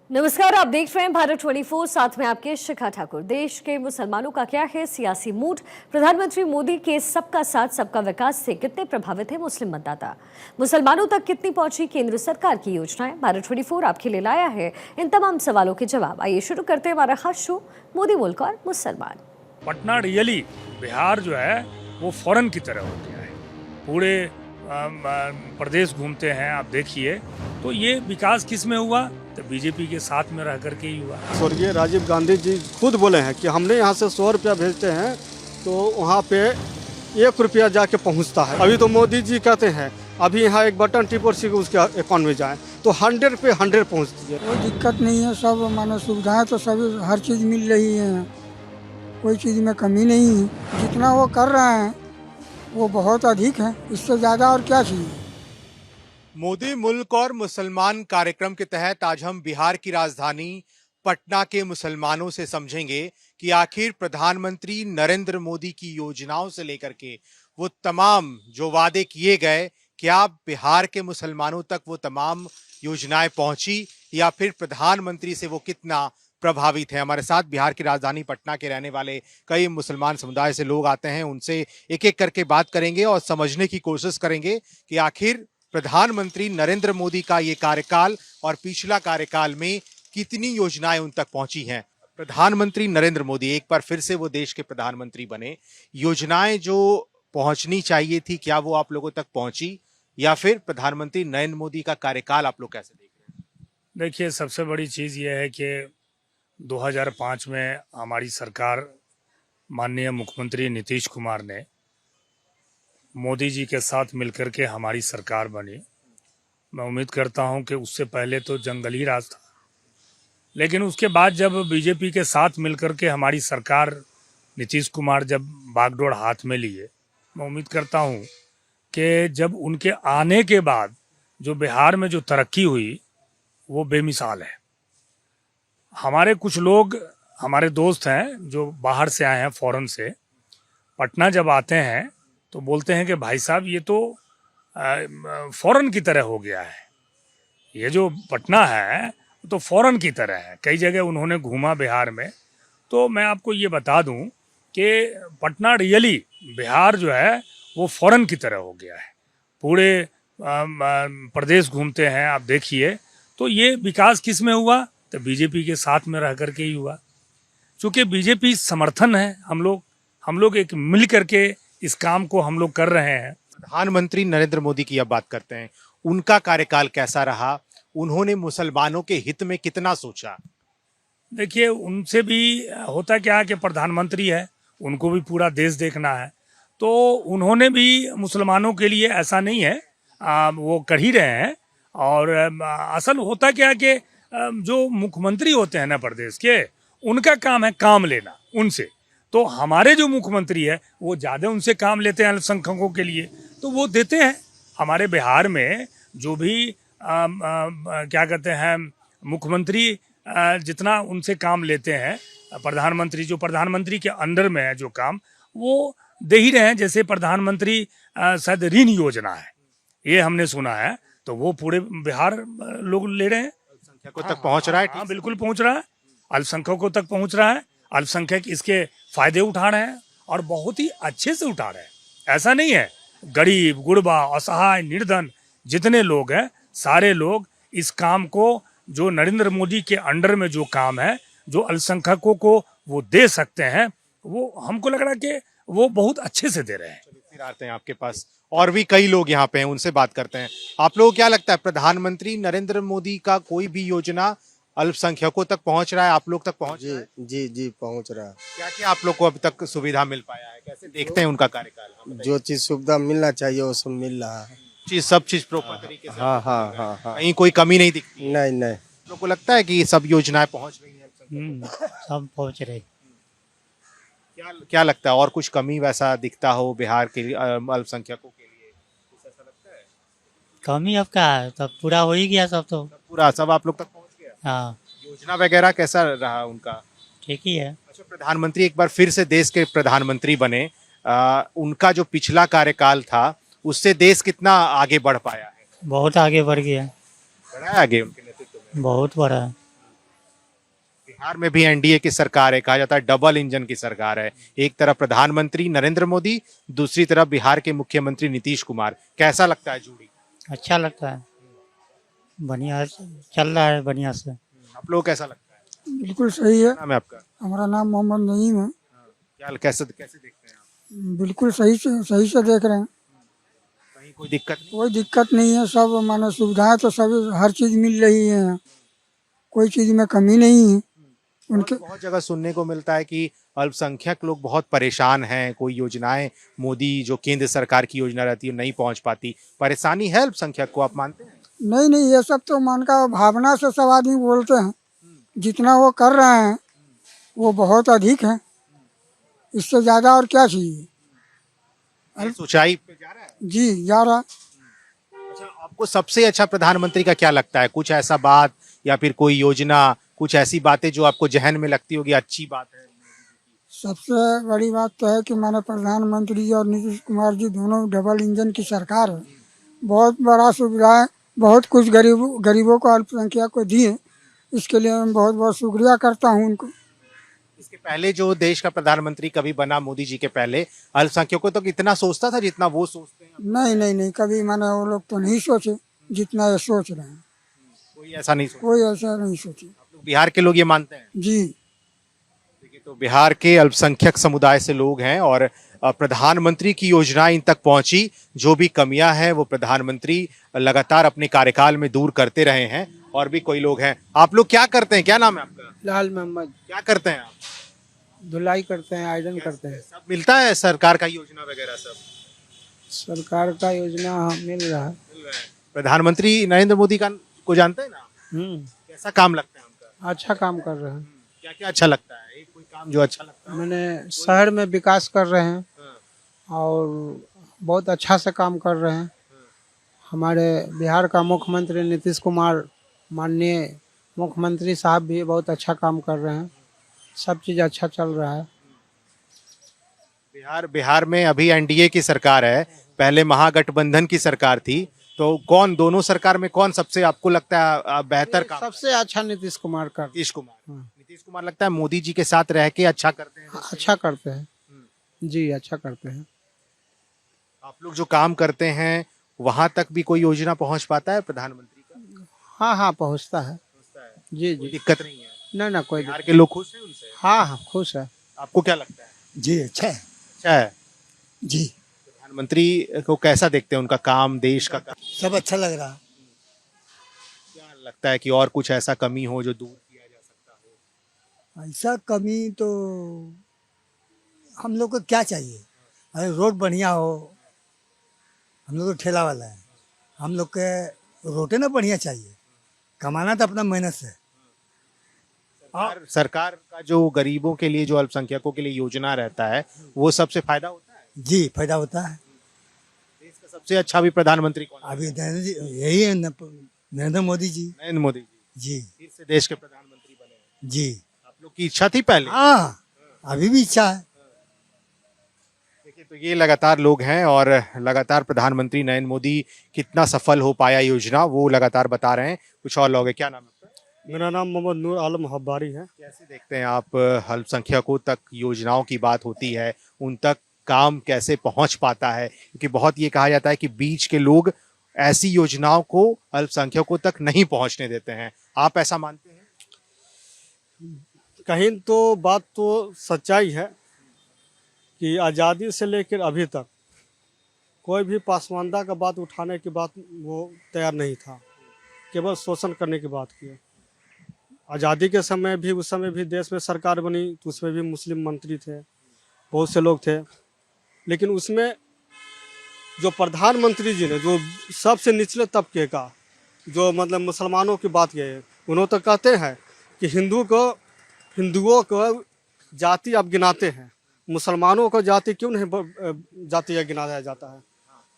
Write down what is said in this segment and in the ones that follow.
नमस्कार, आप देख रहे हैं भारत 24, साथ में आपके शिखा ठाकुर। देश के मुसलमानों का क्या है सियासी मूड? प्रधानमंत्री मोदी के सबका साथ सबका विकास से कितने प्रभावित है मुस्लिम मतदाता? मुसलमानों तक कितनी पहुंची केंद्र सरकार की योजनाएं? भारत 24 आपके लिए लाया है इन तमाम सवालों के जवाब। आइए शुरू करते हैं हमारा खास शो मोदी मुल्क और मुसलमान। पटना रियली बिहार जो है वो फॉरेन की तरह हो गया है। पूरे प्रदेश घूमते हैं, आप देखिए। तो ये विकास किस में हुआ? तो बीजेपी के साथ में रह करके ही हुआ। स्वर्गीय राजीव गांधी जी खुद बोले हैं कि हमने यहाँ से 100 रुपया भेजते हैं तो वहाँ पे 1 रुपया जाके पहुँचता है। अभी तो मोदी जी कहते हैं अभी यहाँ एक बटन टिप और सीधे उसके अकाउंट में जाए तो 100 पे 100 पहुँचती है। कोई दिक्कत नहीं है, सब मानो सुविधाएं तो सब हर चीज़ मिल रही है, कोई चीज़ में कमी नहीं है। जितना वो कर रहे हैं वो बहुत अधिक है, इससे ज़्यादा और क्या चाहिए। मोदी मुल्क और मुसलमान कार्यक्रम के तहत आज हम बिहार की राजधानी पटना के मुसलमानों से समझेंगे कि आखिर प्रधानमंत्री नरेंद्र मोदी की योजनाओं से लेकर के वो तमाम जो वादे किए गए, क्या बिहार के मुसलमानों तक वो तमाम योजनाएं पहुंची या फिर प्रधानमंत्री से वो कितना प्रभावित है। हमारे साथ बिहार की राजधानी पटना के रहने वाले कई मुसलमान समुदाय से लोग आते हैं, उनसे एक एक करके बात करेंगे और समझने की कोशिश करेंगे कि आखिर प्रधानमंत्री नरेंद्र मोदी का ये कार्यकाल और पिछला कार्यकाल में कितनी योजनाएं उन तक पहुंची हैं। प्रधानमंत्री नरेंद्र मोदी एक बार फिर से वो देश के प्रधानमंत्री बने, योजनाएं जो पहुंचनी चाहिए थी क्या वो आप लोगों तक पहुंची, या फिर प्रधानमंत्री नरेंद्र मोदी का कार्यकाल आप लोग कैसे देख रहे हैं? देखिए, सबसे बड़ी चीज़ ये है कि 2005 में हमारी सरकार, माननीय मुख्यमंत्री नीतीश कुमार ने मोदी जी के साथ मिलकर के हमारी सरकार बनी। मैं उम्मीद करता हूं कि उससे पहले तो जंगली राज था, लेकिन उसके बाद जब बीजेपी के साथ मिलकर के हमारी सरकार, नीतीश कुमार जब बागडोर हाथ में लिए, मैं उम्मीद करता हूं कि जब उनके आने के बाद जो बिहार में जो तरक्की हुई वो बेमिसाल है। हमारे कुछ लोग, हमारे दोस्त हैं जो बाहर से आए हैं, फॉरेन से, पटना जब आते हैं तो बोलते हैं कि भाई साहब ये तो फॉरेन की तरह हो गया है, ये जो पटना है तो फॉरेन की तरह है। कई जगह उन्होंने घूमा बिहार में, तो मैं आपको ये बता दूं कि पटना रियली बिहार जो है वो फॉरेन की तरह हो गया है। पूरे प्रदेश घूमते हैं, आप देखिए। तो ये विकास किस में हुआ? तो बीजेपी के साथ में रह करके ही हुआ। चूँकि बीजेपी समर्थन है, हम लोग एक मिल करके इस काम को हम लोग कर रहे हैं। प्रधानमंत्री नरेंद्र मोदी की अब बात करते हैं, उनका कार्यकाल कैसा रहा? उन्होंने मुसलमानों के हित में कितना सोचा? देखिए, उनसे भी होता क्या है कि प्रधानमंत्री है, उनको भी पूरा देश देखना है, तो उन्होंने भी मुसलमानों के लिए, ऐसा नहीं है, वो कर ही रहे हैं। और असल होता क्या है कि जो मुख्यमंत्री होते हैं ना प्रदेश के, उनका काम है काम लेना उनसे। तो हमारे जो मुख्यमंत्री है वो ज़्यादा उनसे काम लेते हैं अल्पसंख्यकों के लिए, तो वो देते हैं। हमारे बिहार में जो भी क्या कहते हैं मुख्यमंत्री, जितना उनसे काम लेते हैं प्रधानमंत्री, जो प्रधानमंत्री के अंडर में है जो काम, वो दे ही रहे हैं। जैसे प्रधानमंत्री शायद ऋण योजना है, ये हमने सुना है, तो वो पूरे बिहार लोग ले रहे हैं। अल्पसंख्यकों तक पहुंच रहा है? हाँ, बिल्कुल पहुंच रहा है, अल्पसंख्यकों तक पहुंच रहा है। अल्पसंख्यक इसके फायदे उठा रहे हैं और बहुत ही अच्छे से उठा रहे हैं। ऐसा नहीं है, गरीब, गुरबा, असहाय, निर्धन जितने लोग हैं, सारे लोग इस काम को, जो नरेंद्र मोदी के अंडर में जो काम है, जो अल्पसंख्यकों को वो दे सकते हैं, वो हमको लग रहा है कि वो बहुत अच्छे से दे रहे हैं। फिर आते हैं आपके पास, और भी कई लोग यहाँ पे हैं, उनसे बात करते हैं। आप लोगों को क्या लगता है, प्रधानमंत्री नरेंद्र मोदी का कोई भी योजना अल्पसंख्यकों तक पहुंच रहा है, आप लोग तक पहुंच रहा है? जी पहुंच रहा है। क्या क्या आप लोग को अभी तक सुविधा मिल पाया है? कैसे देखते हैं उनका कार्यकाल? जो चीज सुविधा मिलना चाहिए वो सब मिल रहा है। सब चीज प्रॉपर तरीके से? हाँ। कहीं कोई कमी नहीं दिखती? नहीं। आप लोग को लगता है कि सब योजनाएं पहुंच रही हैं? सब पहुंच रहे। क्या लगता है, और कुछ कमी वैसा दिखता हो बिहार के अल्पसंख्यकों के लिए? कुछ ऐसा लगता है? कमी अब क्या है, सब पूरा हो ही गया, सब तो पूरा सब आप लोग तक पहुंच गया? हाँ, योजना वगैरह कैसा रहा उनका? ठीक ही है। अच्छा, प्रधानमंत्री एक बार फिर से देश के प्रधानमंत्री बने, उनका जो पिछला कार्यकाल था उससे देश कितना आगे बढ़ पाया है? बहुत आगे बढ़ गया, बढ़ा है आगे उनके नेतृत्व में? बहुत बड़ा है। बिहार में भी एनडीए की सरकार है, कहा जाता है डबल इंजन की सरकार है। एक तरफ प्रधानमंत्री नरेंद्र मोदी, दूसरी तरफ बिहार के मुख्यमंत्री नीतीश कुमार। कैसा लगता है जोड़ी? अच्छा लगता है, बढ़िया चल रहा है बढ़िया से। आप लोग कैसा लगता है? बिल्कुल सही है। नाम है आपका? हमारा नाम मोहम्मद नईम है। क्या कैसे कैसे देखते हैं आप? बिल्कुल सही से देख रहे हैं। कहीं कोई दिक्कत नहीं? कोई दिक्कत नहीं है, सब मानो सुविधाएं तो सब हर चीज़ मिल रही है, कोई चीज़ में कमी नहीं है उनके। बहुत जगह सुनने को मिलता है कि अल्पसंख्यक लोग बहुत परेशान हैं, कोई योजनाएं मोदी जो केंद्र सरकार की योजना रहती है नहीं पहुंच पाती। परेशानी है अल्पसंख्यक को, आप मानते हैं? नहीं, ये सब तो मन का भावना से सब आदमी बोलते हैं। जितना वो कर रहे हैं वो बहुत अधिक है, इससे ज़्यादा और क्या चाहिए। ये सोचाई पे जा रहा है। जी जा रहा। अच्छा, आपको सबसे अच्छा प्रधानमंत्री का क्या लगता है? कुछ ऐसा बात या फिर कोई योजना, कुछ ऐसी बातें जो आपको जहन में लगती होगी अच्छी बात है? सबसे बड़ी बात तो है कि माननीय प्रधानमंत्री जी और नीतीश कुमार जी दोनों डबल इंजन की सरकार है। बहुत बड़ा सुविधा है, बहुत कुछ गरीबों को अल्पसंख्यक को दिए, इसके लिए मैं बहुत बहुत शुक्रिया करता हूँ उनको। इसके पहले जो देश का प्रधानमंत्री कभी बना मोदी जी के पहले, अल्पसंख्यकों तो इतना सोचता था जितना वो सोचते हैं? नहीं, कभी माने वो लोग तो नहीं सोचे जितना ये सोच रहे हैं। कोई ऐसा नहीं सोचता? कोई ऐसा नहीं सोचे। आप लोग बिहार के लोग ये मानते हैं? जी देखिए, तो बिहार के अल्पसंख्यक समुदाय से लोग हैं और प्रधानमंत्री की योजना इन तक पहुंची। जो भी कमियां हैं वो प्रधानमंत्री लगातार अपने कार्यकाल में दूर करते रहे हैं। और भी कोई लोग हैं। आप लोग क्या करते हैं? क्या नाम है आपका? लाल मोहम्मद। क्या करते हैं आप? धुलाई करते हैं, आयरन करते हैं। सब मिलता है सरकार का योजना वगैरह सब? सरकार का योजना मिल रहा है। मिल रहा है। प्रधानमंत्री नरेंद्र मोदी का को जानते हैं ना? कैसा काम लगता है उनका? अच्छा काम कर रहे हैं। क्या क्या अच्छा लगता है? एक कोई काम जो अच्छा लगता है? मैंने शहर में विकास कर रहे हैं और बहुत अच्छा से काम कर रहे हैं। हमारे बिहार का मुख्यमंत्री नीतीश कुमार, माननीय मुख्यमंत्री साहब भी बहुत अच्छा काम कर रहे हैं। सब चीज़ अच्छा चल रहा है। बिहार में अभी एनडीए की सरकार है, पहले महागठबंधन की सरकार थी। तो कौन, दोनों सरकार में कौन सबसे आपको लगता है बेहतर काम? सबसे अच्छा नीतीश कुमार का। नीतीश कुमार। नीतीश कुमार लगता है मोदी जी के साथ रह के अच्छा करते हैं? अच्छा करते हैं जी, अच्छा करते हैं। आप लोग जो काम करते हैं वहां तक भी कोई योजना पहुंच पाता है प्रधानमंत्री का? हाँ जी कोई जी। दिक्कत नहीं है? ना कोई बिहार के लोग खुश हैं उनसे? हाँ खुश है। आपको क्या लगता है? जी अच्छा है। अच्छा है। जी प्रधानमंत्री को कैसा देखते हैं, उनका काम, देश का काम? सब अच्छा लग रहा। क्या लगता है कि और कुछ ऐसा कमी हो जो दूर किया जा सकता हो? ऐसा कमी तो हम लोग को क्या चाहिए? अरे रोड बढ़िया हो। हम लोग तो ठेला वाला है, हम लोग के रोटे ना बढ़िया चाहिए। कमाना तो अपना मेहनत से। सरकार का जो गरीबों के लिए, जो अल्पसंख्यकों के लिए योजना रहता है, वो सबसे फायदा होता है? जी फायदा होता है। देश का सबसे अच्छा भी प्रधानमंत्री कौन है? अभी यही है नरेंद्र मोदी जी। नरेंद्र मोदी जी फिर से देश के प्रधानमंत्री बने हैं। जी आप लोग की इच्छा थी पहले? हाँ अभी भी इच्छा है। देखिए, तो ये लगातार लोग हैं और लगातार प्रधानमंत्री नरेंद्र मोदी कितना सफल हो पाया योजना, वो लगातार बता रहे हैं। कुछ और लोग हैं। क्या नाम है आपका? मेरा नाम मोहम्मद नूर आलम हब्बारी है। कैसे देखते हैं आप, अल्पसंख्यकों तक योजनाओं की बात होती है, उन तक काम कैसे पहुंच पाता है? क्योंकि बहुत ये कहा जाता है कि बीच के लोग ऐसी योजनाओं को अल्पसंख्यकों तक नहीं पहुंचने देते हैं। आप ऐसा मानते हैं? कहीं तो बात तो सच्चाई है कि आज़ादी से लेकर अभी तक कोई भी पासमानदा का बात उठाने की बात वो तैयार नहीं था, केवल शोषण करने की बात की। आज़ादी के समय भी, उस समय भी देश में सरकार बनी तो उसमें भी मुस्लिम मंत्री थे, बहुत से लोग थे। लेकिन उसमें जो प्रधानमंत्री जी ने जो सबसे निचले तबके का, जो मतलब मुसलमानों की बात किए, उन्होंने तो कहते हैं कि हिंदुओं को जाति आप गिनाते हैं, मुसलमानों को जाति क्यों नहीं जाति गिनाया जाता है?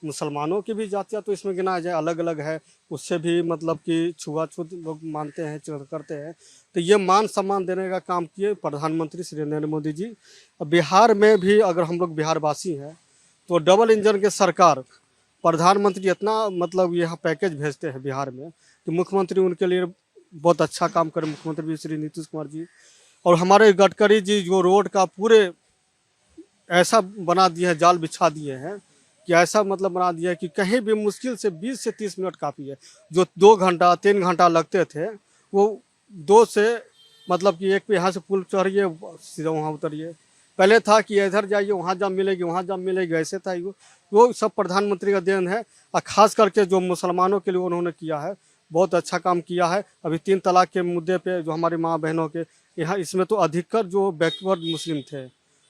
मुसलमानों की भी जातियाँ तो इसमें गिनाया जाए, अलग अलग है, उससे भी मतलब कि छुआछूत लोग मानते हैं, करते हैं। तो ये मान सम्मान देने का काम किए प्रधानमंत्री श्री नरेंद्र मोदी जी। बिहार में भी अगर हम लोग बिहारवासी हैं तो डबल इंजन के सरकार, प्रधानमंत्री इतना मतलब यहाँ पैकेज भेजते हैं बिहार में कि मुख्यमंत्री उनके लिए बहुत अच्छा काम करे मुख्यमंत्री जी श्री नीतीश कुमार जी। और हमारे गडकरी जी जो रोड का पूरे ऐसा बना दिए हैं, जाल बिछा दिए हैं कि ऐसा मतलब बना दिया है कि कहीं भी मुश्किल से 20 से 30 मिनट काफ़ी है। जो 2 घंटा 3 घंटा लगते थे वो 2 से मतलब कि एक पे यहाँ से पुल चढ़िए सीधा वहाँ उतरिए। पहले था कि इधर जाइए वहाँ जाम मिलेगी, वहाँ जाम मिलेगी, ऐसे था। वो सब प्रधानमंत्री का देन है। और ख़ास करके जो मुसलमानों के लिए उन्होंने किया है, बहुत अच्छा काम किया है। अभी 3 तलाक के मुद्दे पे जो हमारी माँ बहनों के यहाँ, इसमें तो अधिकतर जो बैकवर्ड मुस्लिम थे,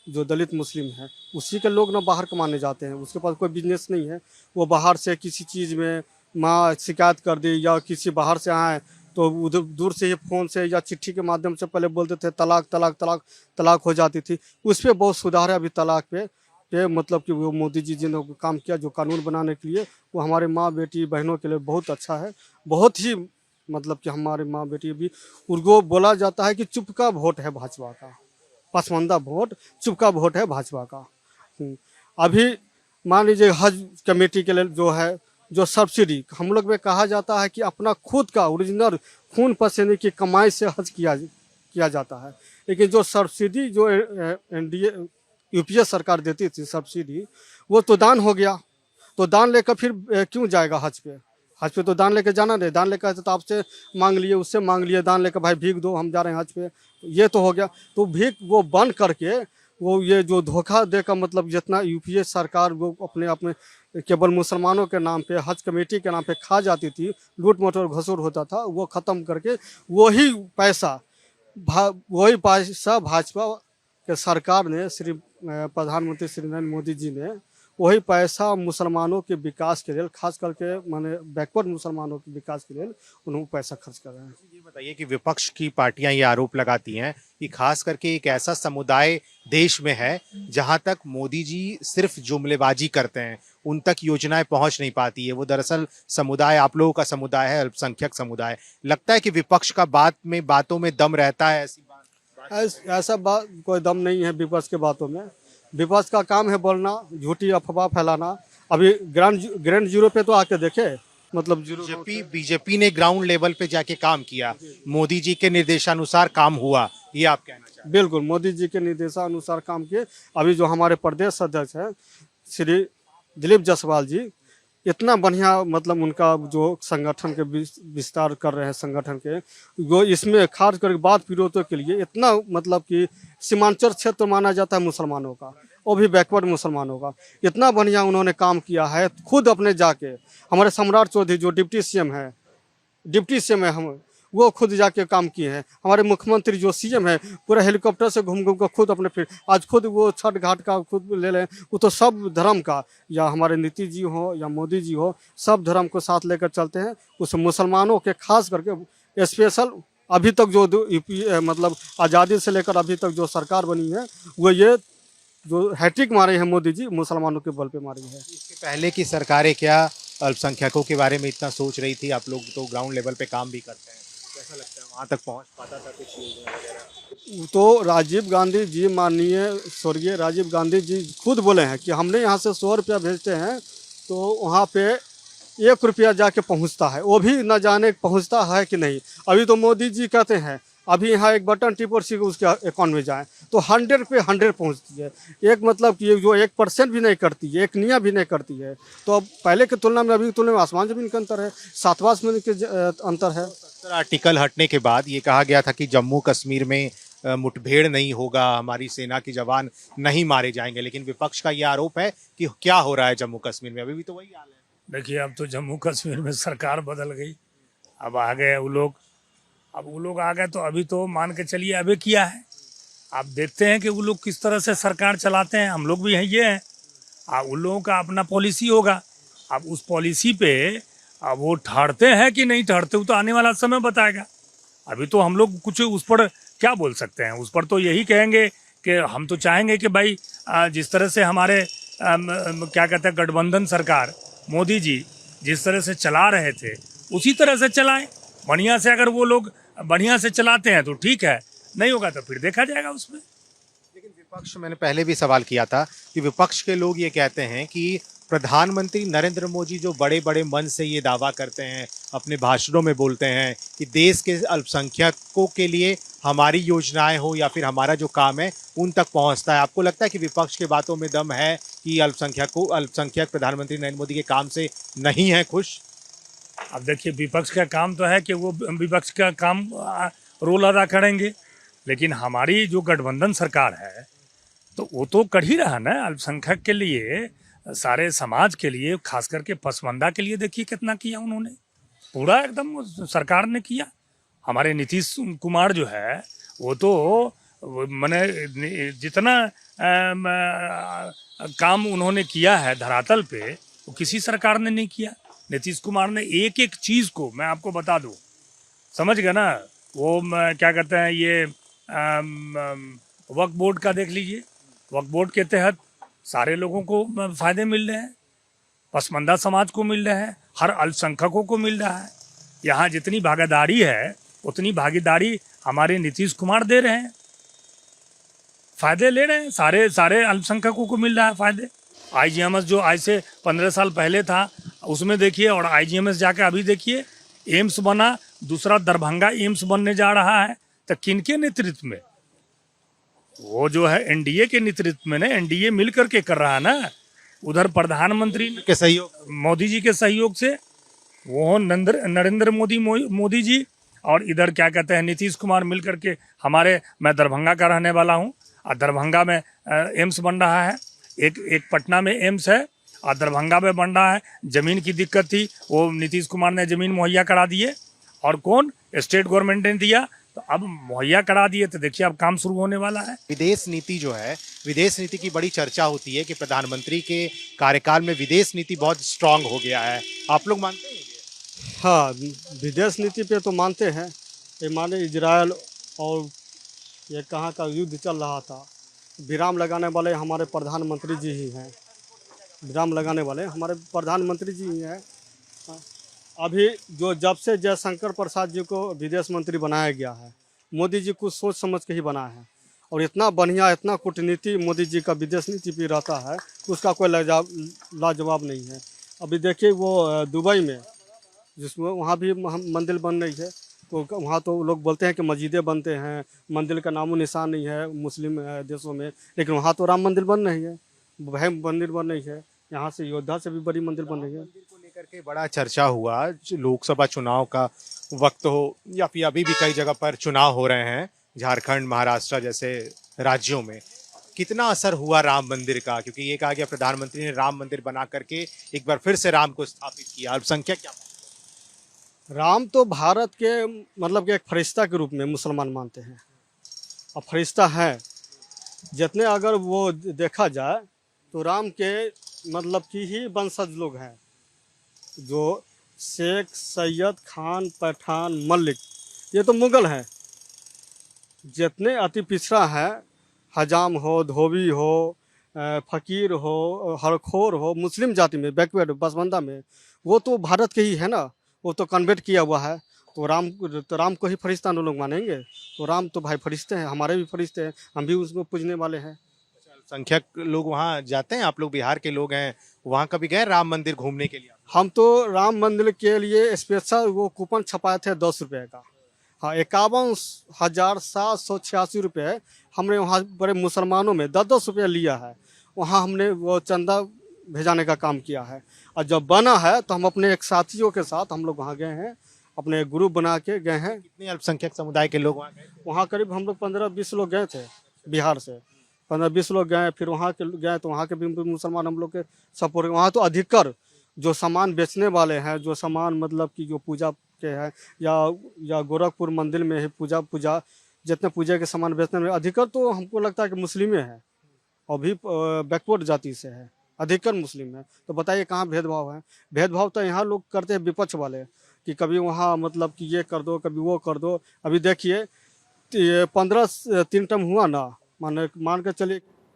जो दलित मुस्लिम हैं, उसी के लोग ना बाहर कमाने जाते हैं। उसके पास कोई बिजनेस नहीं है, वो बाहर से किसी चीज़ में माँ शिकायत कर दी या किसी बाहर से आए तो उधर दूर से ही फ़ोन से या चिट्ठी के माध्यम से पहले बोलते थे तलाक तलाक तलाक, तलाक हो जाती थी। उस पर बहुत सुधार है अभी तलाक पे मतलब कि वो मोदी जी जिन्होंने काम किया जो कानून बनाने के लिए, वो हमारे माँ बेटी बहनों के लिए बहुत अच्छा है। बहुत ही मतलब कि हमारे माँ बेटी भी, उनको बोला जाता है कि चुप का वोट है भाजपा का, पसमानदा वोट, चुप का वोट है भाजपा का। अभी मान लीजिए हज कमेटी के लिए जो है, जो सब्सिडी हम लोग में कहा जाता है कि अपना खुद का ओरिजिनल खून पसीने की कमाई से हज किया जाता है। लेकिन जो सब्सिडी जो एनडीए यूपीए सरकार देती थी सब्सिडी, वो तो दान हो गया। तो दान लेकर फिर क्यों जाएगा हज पे? हज पे तो दान लेकर जाना नहीं। दान लेकर तो आपसे मांग लिए, उससे मांग लिए, दान लेकर भाई भीख दो हम जा रहे हैं हज पे, ये तो हो गया। तो भीख वो बंद करके वो ये जो धोखा दे का मतलब जितना यूपीए सरकार वो अपने केवल मुसलमानों के नाम पे, हज कमेटी के नाम पे खा जाती थी, लूट मटोर घसूर होता था, वो ख़त्म करके वही पैसा भाजपा के सरकार ने, श्री प्रधानमंत्री श्री नरेंद्र मोदी जी ने वही पैसा मुसलमानों के विकास के लिए, खास करके माने बैकवर्ड मुसलमानों के विकास के लिए उन्होंने पैसा खर्च कर रहे हैं। ये बताइए कि विपक्ष की पार्टियां ये आरोप लगाती हैं कि खास करके एक ऐसा समुदाय देश में है जहां तक मोदी जी सिर्फ जुमलेबाजी करते हैं, उन तक योजनाएं पहुंच नहीं पाती है। वो दरअसल समुदाय आप लोगों का समुदाय है, अल्पसंख्यक समुदाय। लगता है कि विपक्ष का बातों में दम रहता है? ऐसी बात ऐसा बात कोई दम नहीं है विपक्ष के बातों में। विपक्ष का काम है बोलना, झूठी अफवाह फैलाना। अभी ग्राउंड जीरो पे तो आके देखे, मतलब बीजेपी ने ग्राउंड लेवल पे जाके काम किया, मोदी जी के निर्देशानुसार काम हुआ, ये आप कहना चाहते हैं? बिल्कुल, मोदी जी के निर्देशानुसार काम किए। अभी जो हमारे प्रदेश अध्यक्ष हैं श्री दिलीप जायसवाल जी, इतना बढ़िया मतलब उनका जो संगठन के विस्तार कर रहे हैं, संगठन के वो इसमें खास करके बात विरोधों के लिए इतना मतलब कि सीमांचल क्षेत्र माना जाता है मुसलमानों का, वो भी बैकवर्ड मुसलमानों का, इतना बढ़िया उन्होंने काम किया है। खुद अपने जाके हमारे सम्राट चौधरी जो डिप्टी सीएम है हम, वो खुद जाके काम किए हैं। हमारे मुख्यमंत्री जो सीएम है पूरा हेलीकॉप्टर से घूम कर खुद अपने फिर आज खुद वो छठ घाट का खुद ले लें, वो तो सब धर्म का, या हमारे नीतीश जी हो या मोदी जी हो, सब धर्म को साथ लेकर चलते हैं। उस मुसलमानों के खास करके स्पेशल अभी तक जो मतलब आज़ादी से लेकर अभी तक जो सरकार बनी है, वो ये जो हैट्रिक मारे हैं मोदी जी, मुसलमानों के बल पे मारी है। इसके पहले की सरकारें क्या अल्पसंख्यकों के बारे में इतना सोच रही थी? आप लोग तो ग्राउंड लेवल पे काम भी करते हैं, कैसा लगता है वहाँ तक पहुँच पाता था कुछ योजना वगैरह? तो राजीव गांधी जी, माननीय स्वर्गीय राजीव गांधी जी खुद बोले हैं कि हमने यहाँ से 100 रुपया भेजते हैं तो वहाँ पे 1 रुपया जाके पहुँचता है, वो भी न जाने पहुँचता है कि नहीं। अभी तो मोदी जी कहते हैं अभी यहाँ एक बटन टिप और सीधे उसके अकाउंट में जाए तो 100 पे 100 पहुँचती है। एक मतलब कि जो 1% भी नहीं करती है, 1 निया भी नहीं करती है। तो अब पहले की तुलना में अभी की तुलना में आसमान ज़मीन का अंतर है, 7वां आसमान के अंतर है। आर्टिकल हटने के बाद ये कहा गया था कि जम्मू कश्मीर में मुठभेड़ नहीं होगा, हमारी सेना के जवान नहीं मारे जाएंगे, लेकिन विपक्ष का ये आरोप है कि क्या हो रहा है जम्मू कश्मीर में, अभी भी तो वही हाल है। देखिए, अब तो जम्मू कश्मीर में सरकार बदल गई, अब आ गए वो लोग, अब वो लोग आ गए तो अभी तो मान के चलिए अभी किया है। आप देखते हैं कि वो लोग किस तरह से सरकार चलाते हैं, हम लोग भी ये हैं। अब उन लोगों का अपना पॉलिसी होगा, अब उस पॉलिसी पे अब वो ठहरते हैं कि नहीं ठहरते, वो तो आने वाला समय बताएगा। अभी तो हम लोग कुछ उस पर क्या बोल सकते हैं? उस पर तो यही कहेंगे कि हम तो चाहेंगे कि भाई जिस तरह से हमारे क्या कहते हैं गठबंधन सरकार मोदी जी जिस तरह से चला रहे थे उसी तरह से चलाएं बढ़िया से। अगर वो लोग बढ़िया से चलाते हैं तो ठीक है, नहीं होगा तो फिर देखा जाएगा उसमें। लेकिन विपक्ष, मैंने पहले भी सवाल किया था कि विपक्ष के लोग ये कहते हैं कि प्रधानमंत्री नरेंद्र मोदी जो बड़े बड़े मन से ये दावा करते हैं, अपने भाषणों में बोलते हैं कि देश के अल्पसंख्यकों के लिए हमारी योजनाएं हो या फिर हमारा जो काम है उन तक पहुंचता है, आपको लगता है कि विपक्ष के बातों में दम है कि अल्पसंख्यक प्रधानमंत्री नरेंद्र मोदी के काम से नहीं है खुश? अब देखिए, विपक्ष का काम तो है कि वो विपक्ष का काम रोल अदा करेंगे, लेकिन हमारी जो गठबंधन सरकार है तो वो तो कर ही रहा ना अल्पसंख्यक के लिए, सारे समाज के लिए, खास करके पसमानदा के लिए। देखिए कितना किया उन्होंने, पूरा एकदम सरकार ने किया। हमारे नीतीश कुमार जो है वो तो मैंने जितना काम उन्होंने किया है धरातल पे वो किसी सरकार ने नहीं किया। नीतीश कुमार ने एक एक चीज़ को, मैं आपको बता दूं, समझ गए ना, वो क्या कहते हैं ये वक्फ बोर्ड का देख लीजिए, वक्फ बोर्ड के तहत सारे लोगों को फायदे मिल रहे हैं, पसमानदा समाज को मिल रहे हैं, हर अल्पसंख्यकों को मिल रहा है। यहाँ जितनी भागीदारी है उतनी भागीदारी हमारे नीतीश कुमार दे रहे हैं, फायदे ले रहे हैं, सारे अल्पसंख्यकों को मिल रहा है फायदे। आईजीएमएस जो आज से 15 साल पहले था उसमें देखिए, और आईजीएमएस जाके अभी देखिए एम्स बना, दूसरा दरभंगा एम्स बनने जा रहा है। तो किनके नेतृत्व में? वो जो है एनडीए के नेतृत्व में ना, एनडीए मिल करके कर रहा है ना। उधर प्रधानमंत्री के सहयोग, मोदी जी के सहयोग से, वो नरेंद्र मोदी जी, और इधर क्या कहते हैं नीतीश कुमार मिल करके हमारे, मैं दरभंगा का रहने वाला हूँ और दरभंगा में एम्स बन रहा है, एक पटना में एम्स है और दरभंगा में बन रहा है। ज़मीन की दिक्कत थी, वो नीतीश कुमार ने ज़मीन मुहैया करा दिए, और कौन? स्टेट गवर्नमेंट ने दिया, तो अब मुहैया करा दिए, तो देखिए अब काम शुरू होने वाला है। विदेश नीति जो है, विदेश नीति की बड़ी चर्चा होती है कि प्रधानमंत्री के कार्यकाल में विदेश नीति बहुत स्ट्रांग हो गया है, आप लोग मानते हैं? हाँ, विदेश नीति पे तो मानते हैं। ये माने इजराइल और ये कहाँ का युद्ध चल रहा था, विराम लगाने वाले हमारे प्रधानमंत्री जी ही हैं। विराम लगाने वाले हमारे प्रधानमंत्री जी ही हैं। अभी जो जब से जयशंकर प्रसाद जी को विदेश मंत्री बनाया गया है, मोदी जी कुछ सोच समझ के ही बनाया है, और इतना बढ़िया, इतना कूटनीति मोदी जी का विदेश नीति पे रहता है, उसका कोई लाजवाब नहीं है। अभी देखिए वो दुबई में, जिसमें वहाँ भी मंदिर बन रही है, तो वहाँ तो लोग बोलते हैं कि मस्जिदें बनते हैं, मंदिर का नामो निशान नहीं है मुस्लिम देशों में, लेकिन वहाँ तो राम मंदिर बन रही है, भव्य मंदिर बन रही है। यहाँ से अयोध्या से भी बड़ी मंदिर बन रही है। मंदिर को लेकर के बड़ा चर्चा हुआ, लोकसभा चुनाव का वक्त हो या फिर अभी भी कई जगह पर चुनाव हो रहे हैं, झारखंड, महाराष्ट्र जैसे राज्यों में, कितना असर हुआ राम मंदिर का? क्योंकि ये कहा गया प्रधानमंत्री ने राम मंदिर बना करके एक बार फिर से राम को स्थापित किया। अल्पसंख्यक क्या? राम तो भारत के मतलब कि एक फरिश्ता के रूप में मुसलमान मानते हैं, और फरिश्ता है जितने, अगर वो देखा जाए तो राम के मतलब की ही वंशज लोग हैं, जो शेख, सैयद, खान, पठान, मलिक, ये तो मुगल हैं। जितने अति पिछड़ा है, हजाम हो, धोबी हो, फ़कीर हो, हरखोर हो, मुस्लिम जाति में बैकवर्ड पसमानदा में, वो तो भारत के ही है ना, वो तो कन्वर्ट किया हुआ है। तो राम को ही फरिश्ता लोग मानेंगे, तो राम तो भाई फरिश्ते हैं, हमारे भी फरिश्ते हैं, हम भी उसको पूजने वाले हैं। संख्यक लोग वहाँ जाते हैं, आप लोग बिहार के लोग हैं, वहाँ कभी गए राम मंदिर घूमने के लिए? हम तो राम मंदिर के लिए स्पेशल वो कूपन छपाए थे 10 रुपये का। हाँ, 51,786 रुपये हमने वहाँ बड़े मुसलमानों में 10-10 रुपये लिया है, वहाँ हमने वो चंदा भेजाने का काम किया है। और जब बना है तो हम अपने एक साथियों के साथ हम लोग वहाँ गए हैं, अपने ग्रुप बना के गए हैं। कितने अल्पसंख्यक समुदाय के लोग वहाँ गए? वहाँ करीब हम लोग 15-20 लोग गए थे, बिहार से 15-20 लोग गए। फिर वहाँ के गए तो वहाँ के भी मुसलमान हम लोग के सपोर्ट। वहाँ तो अधिकतर जो सामान बेचने वाले हैं, जो सामान मतलब कि जो पूजा के हैं, या गोरखपुर मंदिर में ही पूजा जितने पूजा के सामान बेचने में अधिकतर तो हमको लगता है कि मुस्लिमें हैं, और भी बैकवर्ड जाति से है, अधिकतर मुस्लिम है। तो बताइए कहाँ भेदभाव है? भेदभाव तो यहाँ लोग करते हैं विपक्ष वाले, कि कभी वहाँ मतलब कि ये कर दो, कभी वो कर दो। अभी देखिए 15 3 टर्म हुआ ना, मान के चलिए